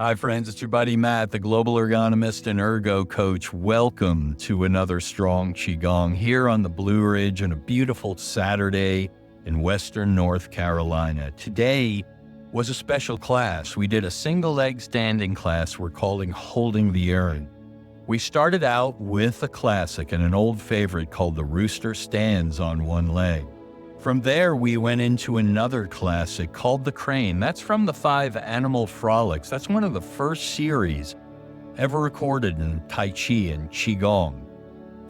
Hi, friends. It's your buddy Matt, the global ergonomist and ergo coach. Welcome to another strong Qigong here on the Blue Ridge on a beautiful Saturday in Western North Carolina. Today was a special class. We did a single leg standing class we're calling Holding the Urn. We started out with a classic and an old favorite called The Rooster Stands on One Leg. From there, we went into another classic called The Crane. That's from the 5 Animal Frolics. That's one of the first series ever recorded in Tai Chi and Qigong.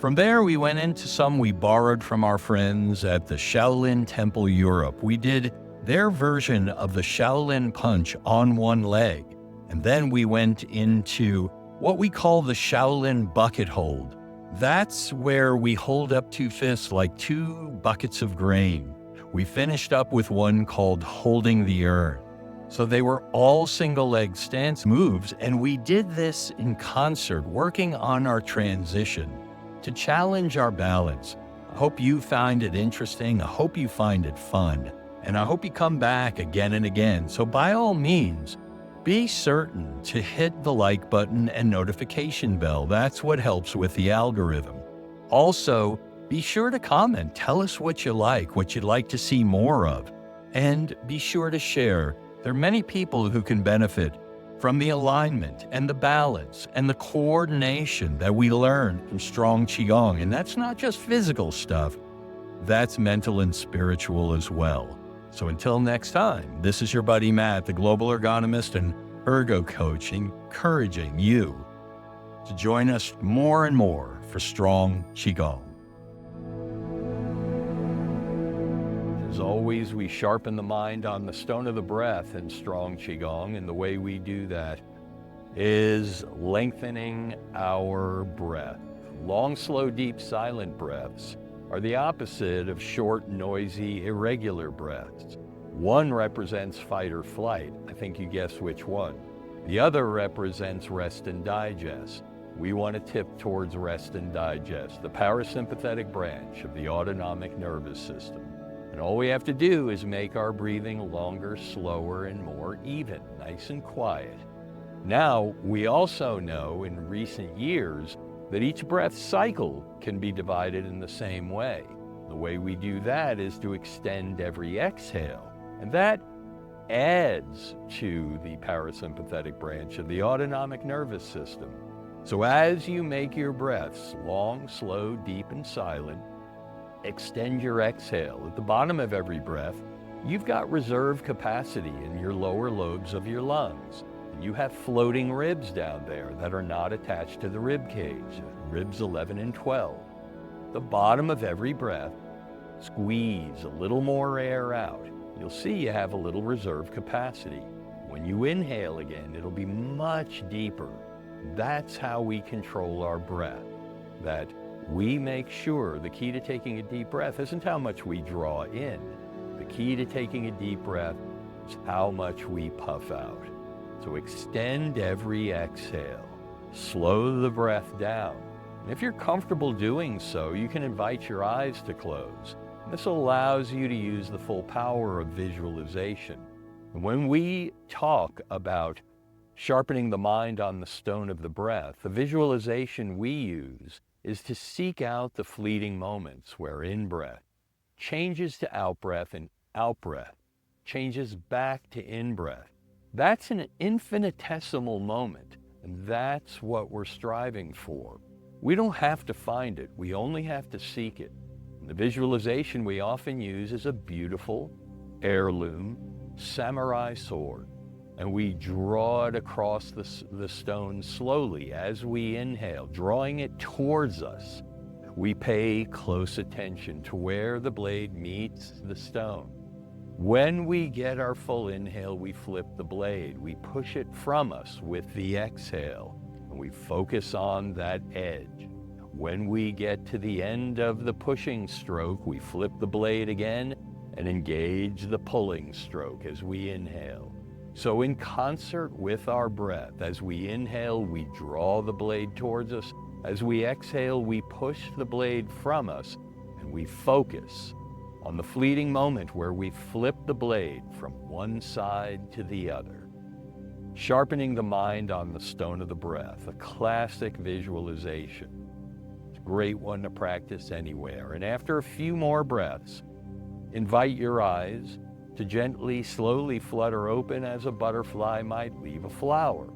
From there, we went into some we borrowed from our friends at the Shaolin Temple Europe. We did their version of the Shaolin Punch on one leg. And then we went into what we call the Shaolin Bucket Hold. That's where we hold up 2 fists like 2 buckets of grain. We finished up with one called Holding the Urn. So they were all single leg stance moves, and we did this in concert, working on our transition to challenge our balance. I hope you find it interesting. I hope you find it fun. And I hope you come back again and again. So by all means, be certain to hit the like button and notification bell. That's what helps with the algorithm. Also, be sure to comment. Tell us what you like, what you'd like to see more of. And be sure to share. There are many people who can benefit from the alignment and the balance and the coordination that we learn from strong Qigong. And that's not just physical stuff. That's mental and spiritual as well. So until next time, this is your buddy Matt, the global ergonomist and ergo coach, encouraging you to join us more and more for strong Qigong. As always, we sharpen the mind on the stone of the breath in strong Qigong, and the way we do that is lengthening our breath. Long, slow, deep, silent breaths are the opposite of short, noisy, irregular breaths. One represents fight or flight. I think you guess which one. The other represents rest and digest. We want to tip towards rest and digest, the parasympathetic branch of the autonomic nervous system. And all we have to do is make our breathing longer, slower, and more even, nice and quiet. Now, we also know in recent years that each breath cycle can be divided in the same way. The way we do that is to extend every exhale, and that adds to the parasympathetic branch of the autonomic nervous system. So as you make your breaths long, slow, deep, and silent, extend your exhale. At the bottom of every breath, you've got reserve capacity in your lower lobes of your lungs. You have floating ribs down there that are not attached to the rib cage, ribs 11 and 12. The bottom of every breath, squeeze a little more air out. You'll see you have a little reserve capacity. When you inhale again, it'll be much deeper. That's how we control our breath. That we make sure the key to taking a deep breath isn't how much we draw in. The key to taking a deep breath is how much we puff out. So extend every exhale. Slow the breath down. And if you're comfortable doing so, you can invite your eyes to close. This allows you to use the full power of visualization. And when we talk about sharpening the mind on the stone of the breath, the visualization we use is to seek out the fleeting moments where in-breath changes to out-breath and out-breath changes back to in-breath. That's an infinitesimal moment, and that's what we're striving for. We don't have to find it, we only have to seek it. And the visualization we often use is a beautiful heirloom samurai sword, and we draw it across the stone slowly as we inhale, drawing it towards us. We pay close attention to where the blade meets the stone. When we get our full inhale, we flip the blade. We push it from us with the exhale, and we focus on that edge. When we get to the end of the pushing stroke, we flip the blade again and engage the pulling stroke as we inhale. So in concert with our breath, as we inhale, we draw the blade towards us. As we exhale, we push the blade from us, and we focus on the fleeting moment where we flip the blade from one side to the other. Sharpening the mind on the stone of the breath, a classic visualization. It's a great one to practice anywhere. And after a few more breaths, invite your eyes to gently, slowly flutter open as a butterfly might leave a flower.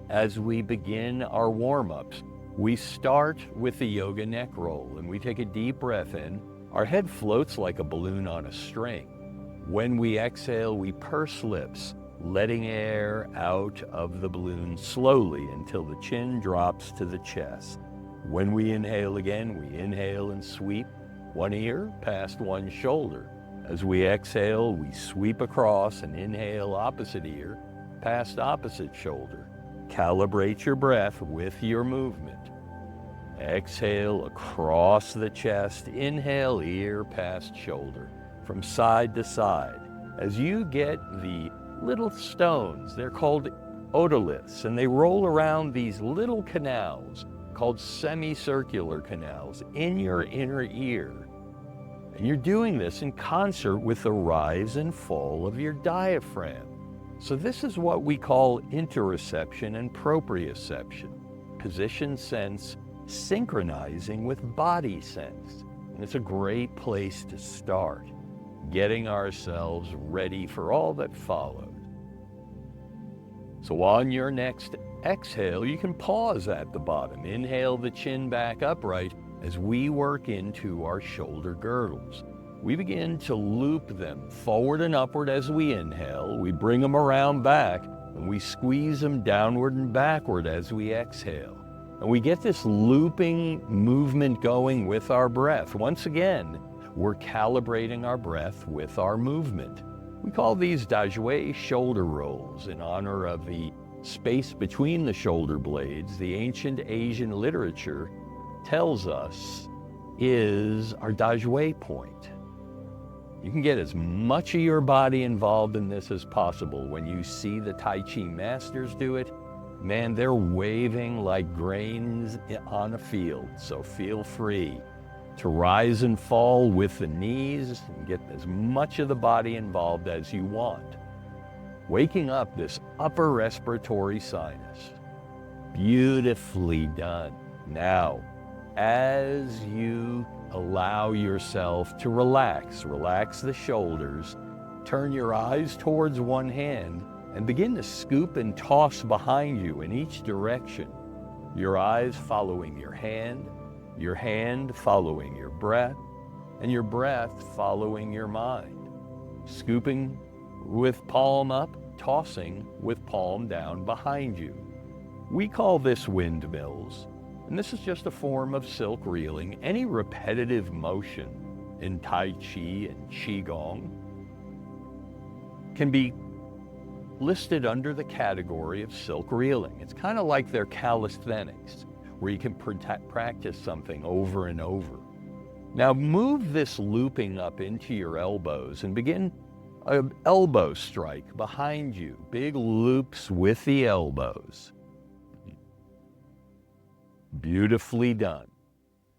As we begin our warm-ups, we start with the yoga neck roll, and we take a deep breath in. Our head floats like a balloon on a string. When we exhale, we purse lips, letting air out of the balloon slowly until the chin drops to the chest. When we inhale again, we inhale and sweep one ear past one shoulder. As we exhale, we sweep across and inhale opposite ear past opposite shoulder. Calibrate your breath with your movement. Exhale across the chest, inhale ear past shoulder, from side to side. As you get the little stones, they're called otoliths, and they roll around these little canals called semicircular canals in your inner ear. And you're doing this in concert with the rise and fall of your diaphragm. So this is what we call interoception and proprioception, position sense synchronizing with body sense. And it's a great place to start, getting ourselves ready for all that follows. So on your next exhale, you can pause at the bottom. Inhale the chin back upright as we work into our shoulder girdles. We begin to loop them forward and upward as we inhale. We bring them around back, and we squeeze them downward and backward as we exhale. And we get this looping movement going with our breath. Once again, we're calibrating our breath with our movement. We call these Daj Wei shoulder rolls in honor of the space between the shoulder blades. The ancient Asian literature tells us is our Daj Wei point. You can get as much of your body involved in this as possible. When you see the Tai Chi masters do it, man, they're waving like grains on a field. So feel free to rise and fall with the knees and get as much of the body involved as you want. Waking up this upper respiratory sinus. Beautifully done. Now, as you allow yourself to relax the shoulders, turn your eyes towards one hand and begin to scoop and toss behind you in each direction. Your eyes following your hand following your breath, and your breath following your mind. Scooping with palm up, tossing with palm down behind you. We call this windmills. And this is just a form of silk reeling. Any repetitive motion in Tai Chi and Qigong can be listed under the category of silk reeling. It's kind of like their calisthenics, where you can practice something over and over. Now move this looping up into your elbows and begin an elbow strike behind you. Big loops with the elbows. Beautifully done.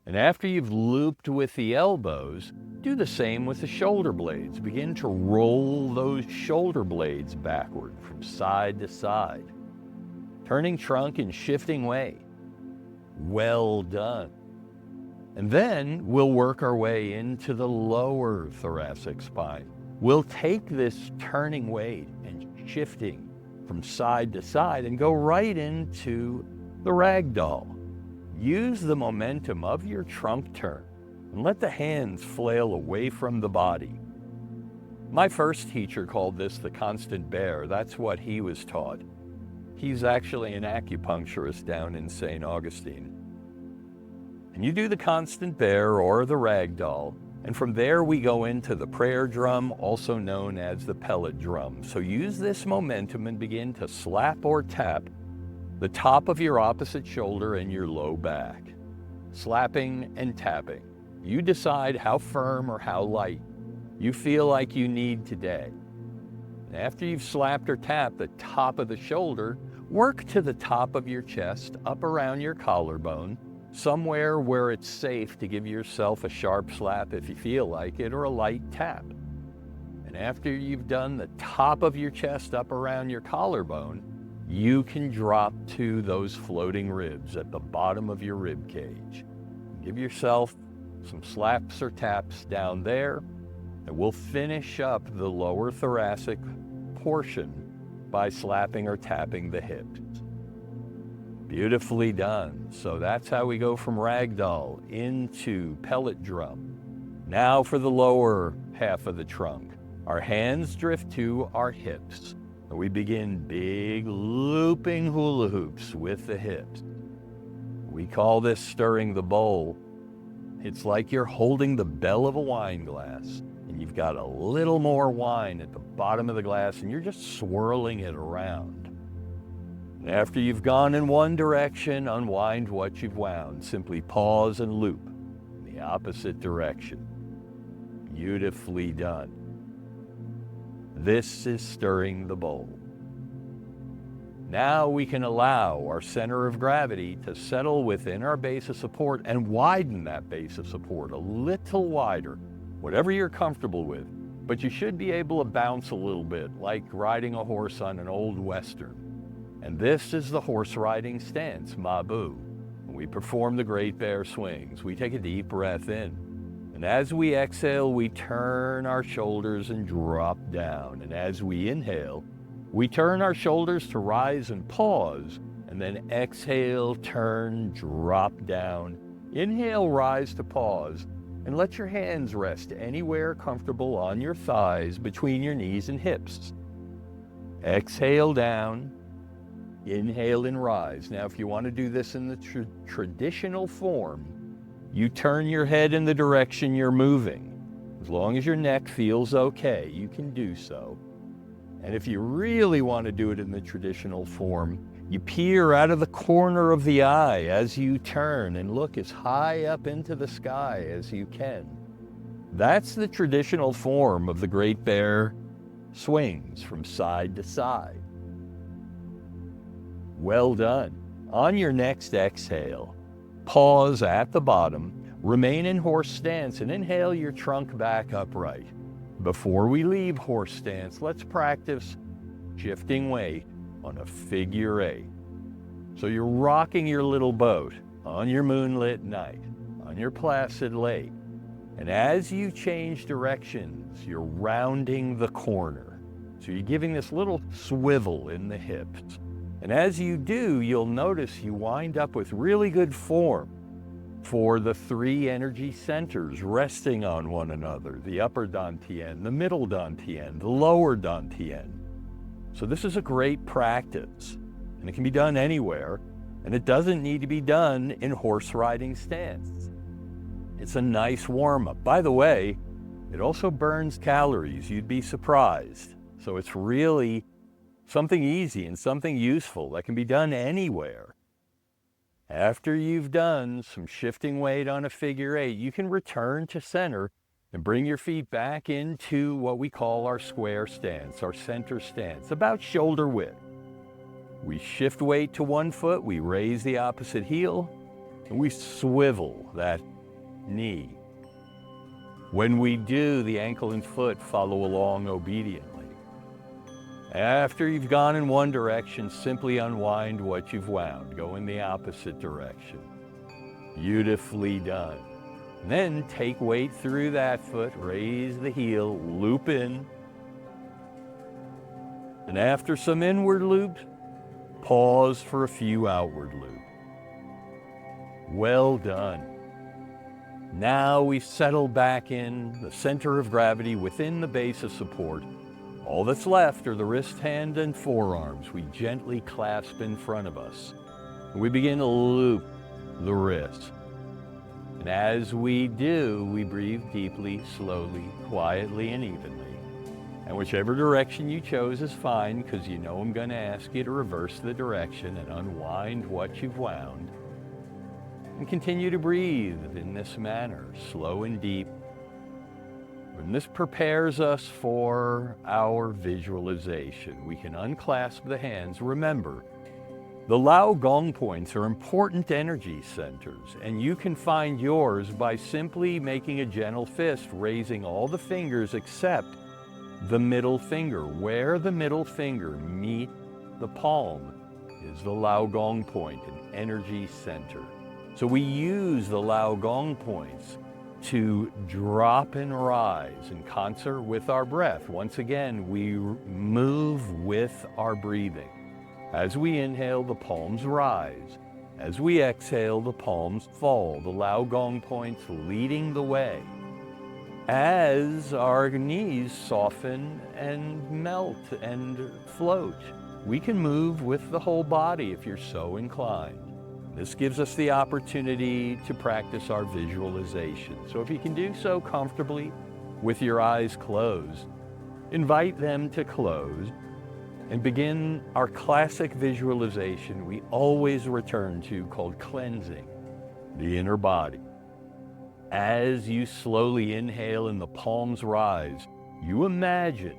And after you've looped with the elbows, do the same with the shoulder blades. Begin to roll those shoulder blades backward from side to side, turning trunk in shifting way. Well done. And then we'll work our way into the lower thoracic spine. We'll take this turning weight and shifting from side to side and go right into the Ragdoll. Use the momentum of your trunk turn and let the hands flail away from the body. My first teacher called this the constant bear. That's what he was taught. He's actually an acupuncturist down in St. Augustine. And you do the constant bear or the Ragdoll, and from there we go into the prayer drum, also known as the pellet drum. So use this momentum and begin to slap or tap the top of your opposite shoulder and your low back. Slapping and tapping. You decide how firm or how light you feel like you need today. And after you've slapped or tapped the top of the shoulder, work to the top of your chest, up around your collarbone, somewhere where it's safe to give yourself a sharp slap if you feel like it, or a light tap. And after you've done the top of your chest up around your collarbone, you can drop to those floating ribs at the bottom of your rib cage. Give yourself some slaps or taps down there, and we'll finish up the lower thoracic portion by slapping or tapping the hips. Beautifully done. So that's how we go from Ragdoll into pellet drum. Now for the lower half of the trunk. Our hands drift to our hips. And we begin big looping hula hoops with the hips. We call this stirring the bowl. It's like you're holding the bell of a wine glass, and you've got a little more wine at the bottom of the glass, and you're just swirling it around. And after you've gone in one direction, unwind what you've wound. Simply pause and loop in the opposite direction. Beautifully done. This is stirring the bowl. Now we can allow our center of gravity to settle within our base of support and widen that base of support a little wider, whatever you're comfortable with. But you should be able to bounce a little bit, like riding a horse on an old Western. And this is the horse riding stance, Mabu. We perform the Great Bear swings. We take a deep breath in. And as we exhale, we turn our shoulders and drop down. And as we inhale, we turn our shoulders to rise and pause. And then exhale, turn, drop down. Inhale, rise to pause. And let your hands rest anywhere comfortable on your thighs between your knees and hips. Exhale down. Inhale and rise. Now, if you want to do this in the traditional form, you turn your head in the direction you're moving. As long as your neck feels okay, you can do so. And if you really want to do it in the traditional form, you peer out of the corner of the eye as you turn and look as high up into the sky as you can. That's the traditional form of the Great Bear swings from side to side. Well done. On your next exhale, pause at the bottom, remain in horse stance, and inhale your trunk back upright. Before we leave horse stance, let's practice shifting weight on a figure 8. So you're rocking your little boat on your moonlit night, on your placid lake. And as you change directions, you're rounding the corner. So you're giving this little swivel in the hips. And as you do, you'll notice you wind up with really good form for the 3 energy centers resting on one another, the upper dantian, the middle dantian, the lower dantian. So this is a great practice, and it can be done anywhere, and it doesn't need to be done in horse riding stance. It's a nice warm-up. By the way, it also burns calories. You'd be surprised. So it's really something easy and something useful that can be done anywhere. After you've done some shifting weight on a figure 8, you can return to center and bring your feet back into what we call our square stance, our center stance, about shoulder width. We shift weight to one foot, we raise the opposite heel, and we swivel that knee. When we do, the ankle and foot follow along obediently. After you've gone in one direction, simply unwind what you've wound. Go in the opposite direction. Beautifully done. Then take weight through that foot, raise the heel, loop in. And after some inward loops, pause for a few outward loops. Well done. Now we've settled back in the center of gravity within the base of support. All that's left are the wrist, hand, and forearms we gently clasp in front of us. We begin to loop the wrist. And as we do, we breathe deeply, slowly, quietly, and evenly. And whichever direction you chose is fine, because you know I'm going to ask you to reverse the direction and unwind what you've wound. And continue to breathe in this manner, slow and deep. And this prepares us for our visualization. We can unclasp the hands. Remember, the Lao Gong points are important energy centers, and you can find yours by simply making a gentle fist, raising all the fingers except the middle finger. Where the middle finger meet the palm is the Lao Gong point, an energy center. So we use the Lao Gong points to drop and rise in concert with our breath. Once again, we move with our breathing. As we inhale, the palms rise. As we exhale, the palms fall, the Lao Gong points leading the way. As our knees soften and melt and float, we can move with the whole body if you're so inclined. This gives us the opportunity to practice our visualization. So if you can do so comfortably with your eyes closed, invite them to close and begin our classic visualization we always return to, called cleansing the inner body. As you slowly inhale and the palms rise, you imagine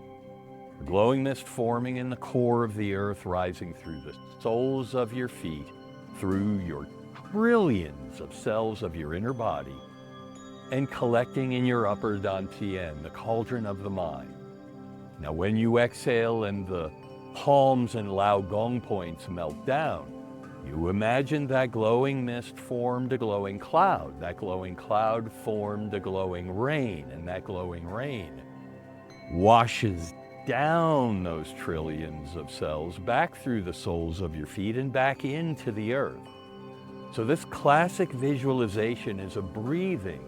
the glowing mist forming in the core of the earth, rising through the soles of your feet, through your trillions of cells of your inner body, and collecting in your upper dantian, the cauldron of the mind. Now, when you exhale and the palms and Lao Gong points melt down, you imagine that glowing mist formed a glowing cloud. That glowing cloud formed a glowing rain, and that glowing rain washes down those trillions of cells back through the soles of your feet and back into the earth. So this classic visualization is a breathing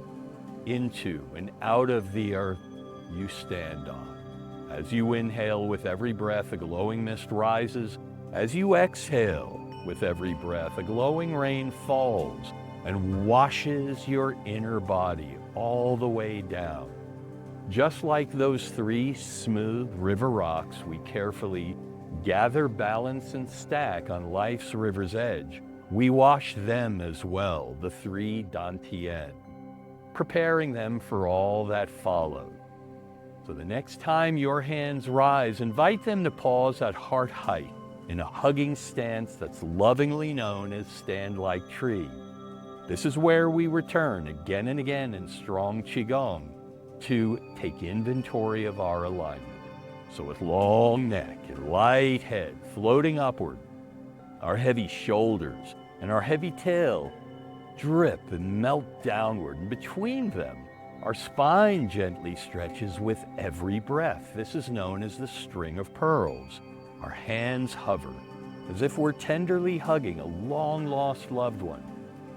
into and out of the earth you stand on. As you inhale with every breath, a glowing mist rises. As you exhale with every breath, a glowing rain falls and washes your inner body all the way down. Just like those three smooth river rocks we carefully gather, balance, and stack on life's river's edge, we wash them as well, the three dantian, preparing them for all that followed. So the next time your hands rise, invite them to pause at heart height in a hugging stance that's lovingly known as stand like tree. This is where we return again and again in strong Qigong to take inventory of our alignment. So with long neck and light head floating upward, our heavy shoulders and our heavy tail drip and melt downward, and between them, our spine gently stretches with every breath. This is known as the string of pearls. Our hands hover as if we're tenderly hugging a long-lost loved one.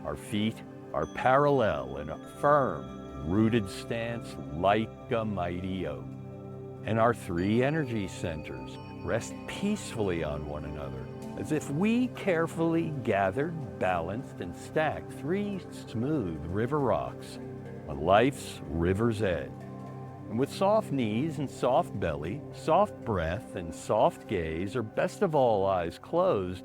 Our feet are parallel in a firm, rooted stance like a mighty oak. And our three energy centers rest peacefully on one another, as if we carefully gathered, balanced, and stacked three smooth river rocks on life's river's edge. And with soft knees and soft belly, soft breath and soft gaze, or best of all, eyes closed,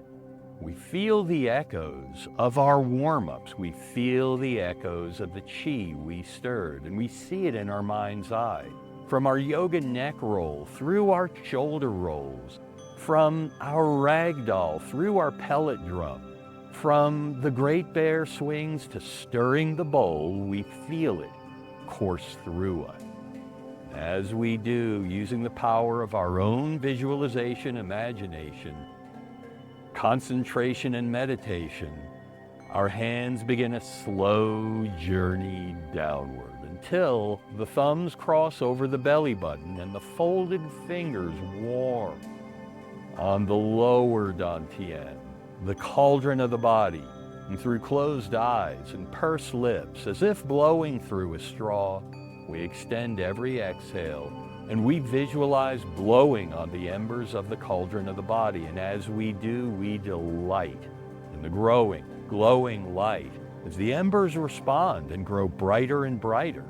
we feel the echoes of our warm-ups. We feel the echoes of the chi we stirred, and we see it in our mind's eye. From our yoga neck roll, through our shoulder rolls, from our ragdoll, through our pellet drum, from the great bear swings to stirring the bowl, we feel it course through us. As we do, using the power of our own visualization, imagination, concentration, and meditation, our hands begin a slow journey downward until the thumbs cross over the belly button and the folded fingers warm on the lower dantian, the cauldron of the body, and through closed eyes and pursed lips, as if blowing through a straw, we extend every exhale, and we visualize blowing on the embers of the cauldron of the body. And as we do, we delight in the growing, glowing light as the embers respond and grow brighter and brighter.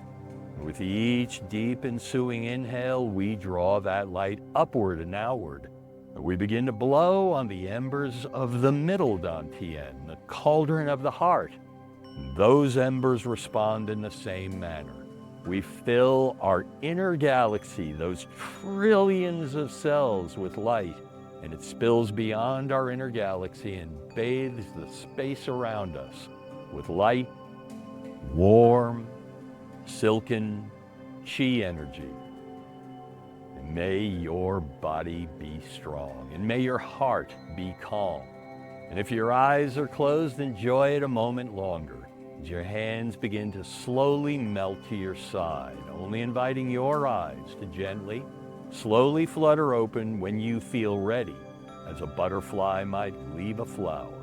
And with each deep ensuing inhale, we draw that light upward and outward. And we begin to blow on the embers of the middle dantian, the cauldron of the heart. And those embers respond in the same manner. We fill our inner galaxy, those trillions of cells, with light, and it spills beyond our inner galaxy and bathes the space around us with light, warm, silken chi energy. May your body be strong, and may your heart be calm. And if your eyes are closed, enjoy it a moment longer as your hands begin to slowly melt to your side, only inviting your eyes to gently, slowly flutter open when you feel ready, as a butterfly might leave a flower.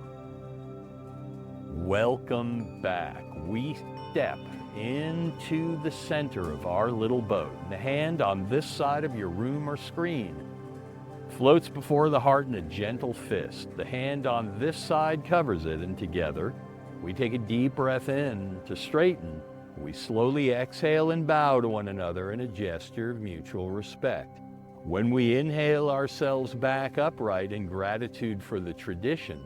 Welcome back. We step into the center of our little boat. And the hand on this side of your room or screen floats before the heart in a gentle fist. The hand on this side covers it, and together we take a deep breath in to straighten. We slowly exhale and bow to one another in a gesture of mutual respect. When we inhale ourselves back upright in gratitude for the tradition,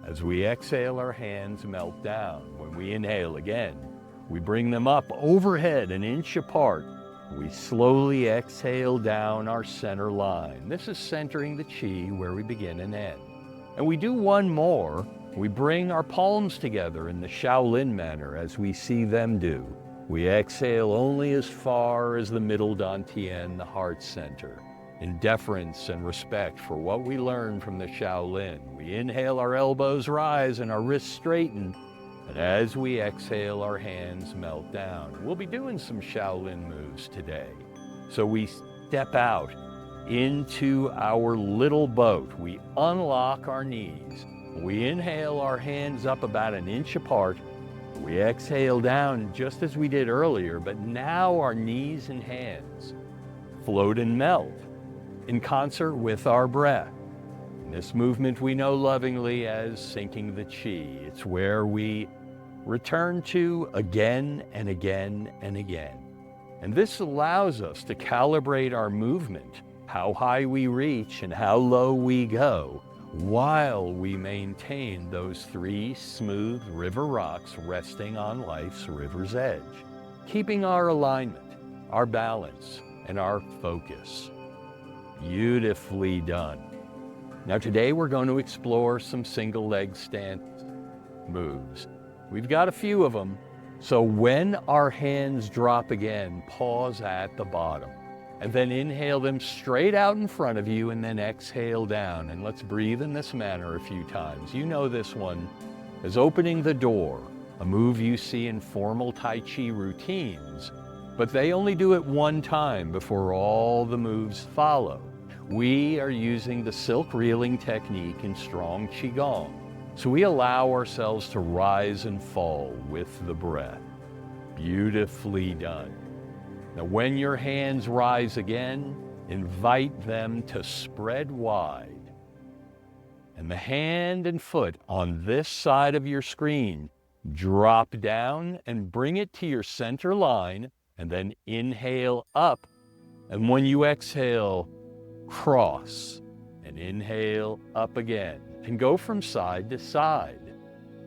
as we exhale, our hands melt down. When we inhale again, we bring them up overhead an inch apart. We slowly exhale down our center line. This is centering the chi where we begin and end. And we do one more. We bring our palms together in the Shaolin manner as we see them do. We exhale only as far as the middle dantian, the heart center. In deference and respect for what we learned from the Shaolin, we inhale, our elbows rise and our wrists straighten. And as we exhale, our hands melt down. We'll be doing some Shaolin moves today. So we step out into our little boat. We unlock our knees. We inhale, our hands up about an inch apart. We exhale down just as we did earlier, but now our knees and hands float and melt in concert with our breath. This movement we know lovingly as sinking the chi. It's where we return to again and again and again. And this allows us to calibrate our movement, how high we reach and how low we go, while we maintain those three smooth river rocks resting on life's river's edge, keeping our alignment, our balance, and our focus. Beautifully done. Now today we're going to explore some single leg stance moves. We've got a few of them, so when our hands drop again, pause at the bottom, and then inhale them straight out in front of you, and then exhale down. And let's breathe in this manner a few times. You know this one as opening the door, a move you see in formal Tai Chi routines, but they only do it one time before all the moves follow. We are using the silk reeling technique in strong Qigong. So we allow ourselves to rise and fall with the breath. Beautifully done. Now when your hands rise again, invite them to spread wide. And the hand and foot on this side of your screen, drop down and bring it to your center line, and then inhale up. And when you exhale, cross and inhale up again. And go from side to side.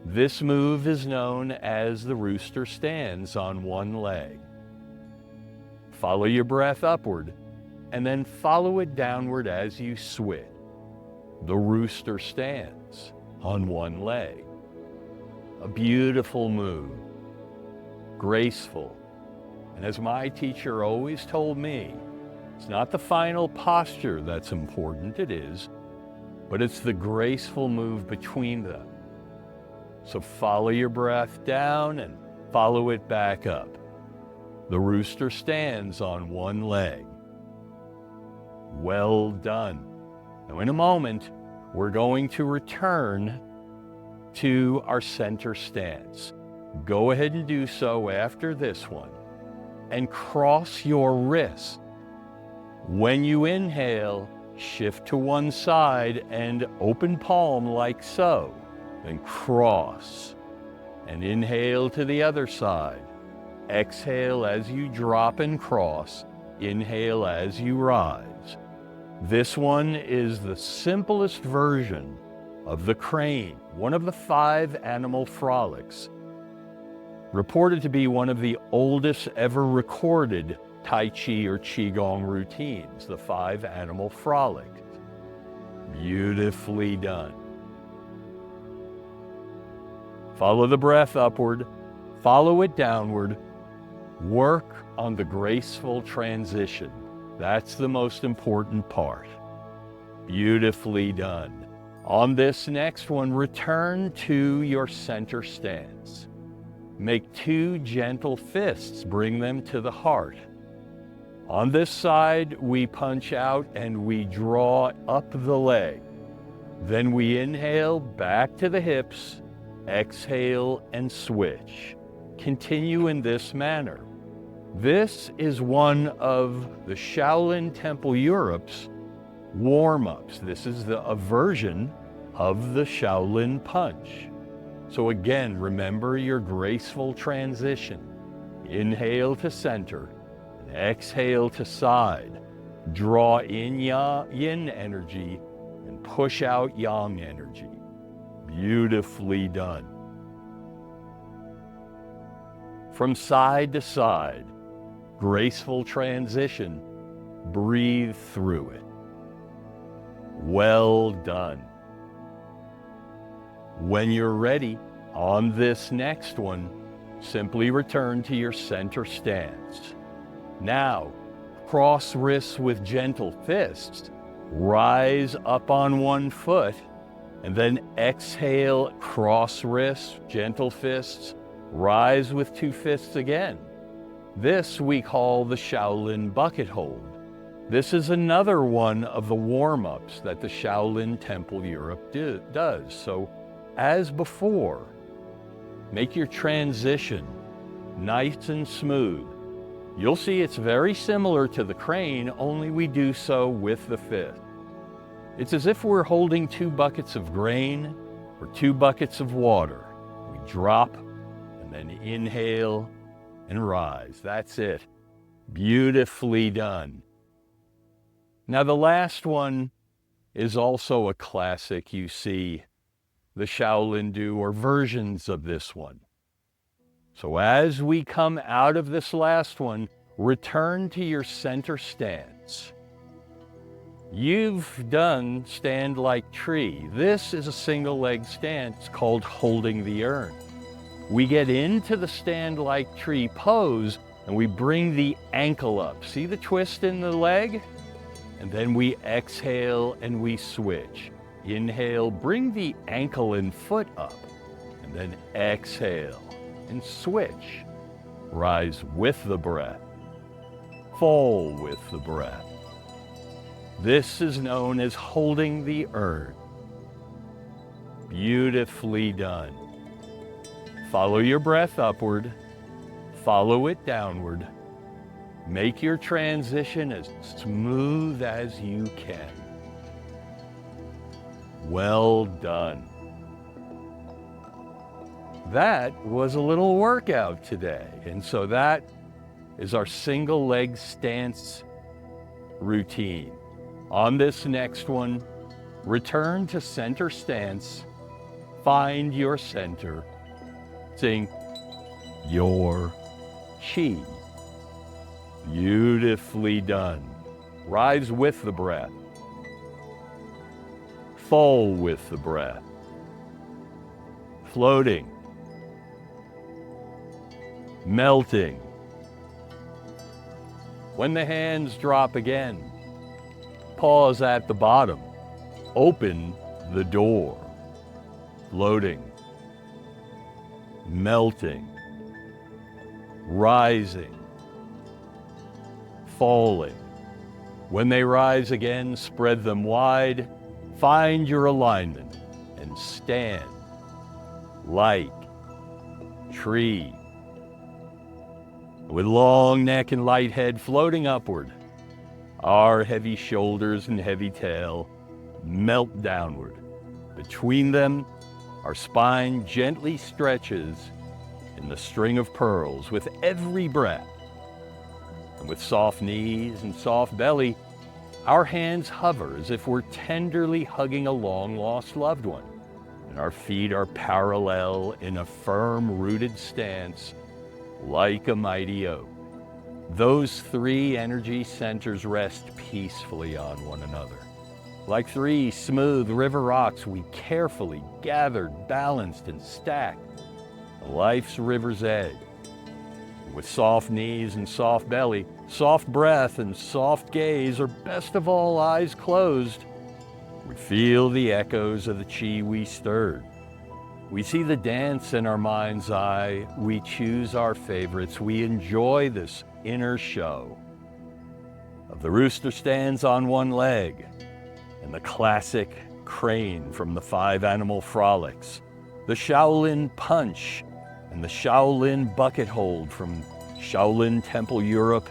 This move is known as the rooster stands on one leg. Follow your breath upward, and then follow it downward as you switch. The rooster stands on one leg. A beautiful move, graceful, and as my teacher always told me, it's not the final posture that's important, it is, but it's the graceful move between them. So follow your breath down and follow it back up. The rooster stands on one leg. Well done. Now in a moment, we're going to return to our center stance. Go ahead and do so after this one. And cross your wrists. When you inhale, shift to one side and open palm like so. Then cross and inhale to the other side. Exhale as you drop and cross. Inhale as you rise. This one is the simplest version of the crane, one of the 5 animal frolics. Reported to be one of the oldest ever recorded Tai Chi or Qigong routines, the 5 animal frolics. Beautifully done. Follow the breath upward, follow it downward, work on the graceful transition. That's the most important part. Beautifully done. On this next one, return to your center stance. Make 2 gentle fists, bring them to the heart. On this side, we punch out and we draw up the leg. Then we inhale back to the hips, exhale and switch. Continue in this manner. This is one of the Shaolin Temple Europe's warm-ups. This is a version of the Shaolin punch. So again, remember your graceful transition. Inhale to center, and exhale to side. Draw in yin energy and push out yang energy. Beautifully done. From side to side, graceful transition, breathe through it. Well done. When you're ready, on this next one, simply return to your center stance. Now, cross wrists with gentle fists, rise up on one foot, and then exhale, cross wrists, gentle fists, rise with 2 fists again. This we call the Shaolin bucket hold. This is another one of the warm-ups that the Shaolin Temple Europe does. So, as before, make your transition nice and smooth. You'll see it's very similar to the crane, only we do so with the fist. It's as if we're holding 2 buckets of grain or 2 buckets of water. We drop and then inhale and rise. That's it. Beautifully done. Now the last one is also a classic. You see the Shaolin do, or versions of this one. So as we come out of this last one, return to your center stance. You've done stand like tree. This is a single leg stance called holding the urn. We get into the stand like tree pose and we bring the ankle up. See the twist in the leg? And then we exhale and we switch. Inhale, bring the ankle and foot up. And then exhale and switch. Rise with the breath. Fall with the breath. This is known as holding the urn. Beautifully done. Follow your breath upward. Follow it downward. Make your transition as smooth as you can. Well done. That was a little workout today. And so that is our single leg stance routine. On this next one, return to center stance. Find your center. Sing your Qi. Beautifully done. Rise with the breath. Fall with the breath. Floating. Melting. When the hands drop again, pause at the bottom. Open the door. Floating. Melting. Rising. Falling. When they rise again, spread them wide, find your alignment, and stand like tree. With long neck and light head floating upward, our heavy shoulders and heavy tail melt downward. Between them, our spine gently stretches in the string of pearls with every breath. And with soft knees and soft belly, our hands hover as if we're tenderly hugging a long-lost loved one. And our feet are parallel in a firm, rooted stance like a mighty oak. Those 3 energy centers rest peacefully on one another. Like 3 smooth river rocks, we carefully gathered, balanced, and stacked life's river's edge. With soft knees and soft belly, soft breath and soft gaze, or best of all, eyes closed, we feel the echoes of the chi we stirred. We see the dance in our mind's eye. We choose our favorites. We enjoy this inner show of the rooster stands on one leg and the classic crane from the 5 Animal Frolics, the Shaolin punch and the Shaolin bucket hold from Shaolin Temple Europe,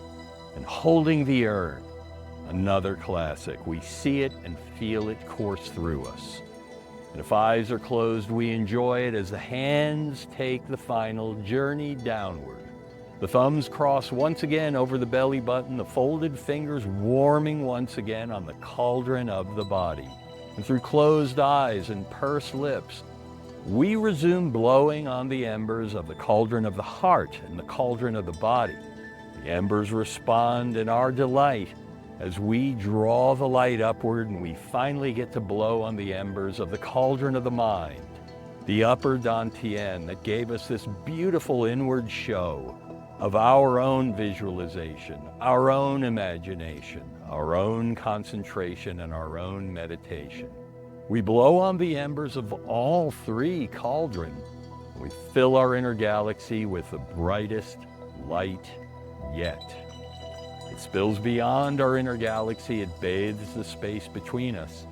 and holding the urn, another classic. We see it and feel it course through us. And if eyes are closed, we enjoy it as the hands take the final journey downward. The thumbs cross once again over the belly button, the folded fingers warming once again on the cauldron of the body. And through closed eyes and pursed lips, we resume blowing on the embers of the cauldron of the heart and the cauldron of the body. The embers respond in our delight as we draw the light upward, and we finally get to blow on the embers of the cauldron of the mind, the upper dantian that gave us this beautiful inward show of our own visualization, our own imagination, our own concentration, and our own meditation. We blow on the embers of all 3 cauldrons. We fill our inner galaxy with the brightest light yet. It spills beyond our inner galaxy. It bathes the space between us.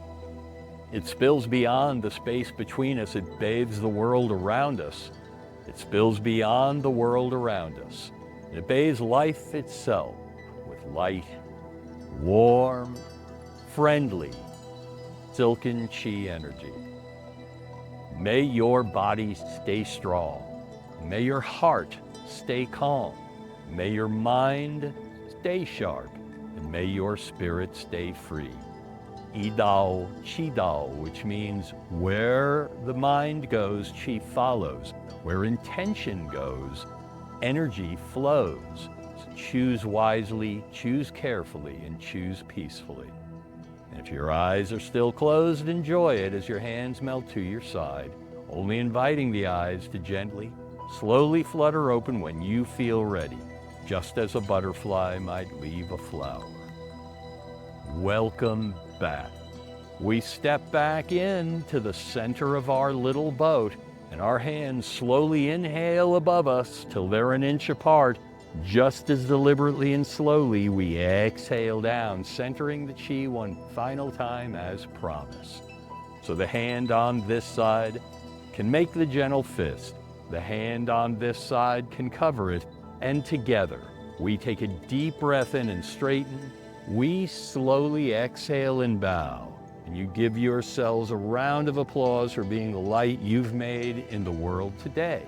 It spills beyond the space between us. It bathes the world around us. It spills beyond the world around us. It bathes life itself with light, warm, friendly, silken chi energy. May your body stay strong. May your heart stay calm. May your mind stay sharp, and may your spirit stay free. Idao, Qidao, which means where the mind goes, chi follows. Where intention goes, energy flows. So choose wisely, choose carefully, and choose peacefully. And if your eyes are still closed, enjoy it as your hands melt to your side, only inviting the eyes to gently, slowly flutter open when you feel ready, just as a butterfly might leave a flower. Welcome back. We step back into the center of our little boat, and our hands slowly inhale above us till they're an inch apart. Just as deliberately and slowly, we exhale down, centering the chi one final time as promised. So the hand on this side can make the gentle fist. The hand on this side can cover it, and together we take a deep breath in and straighten. We slowly exhale and bow, and you give yourselves a round of applause for being the light you've made in the world today.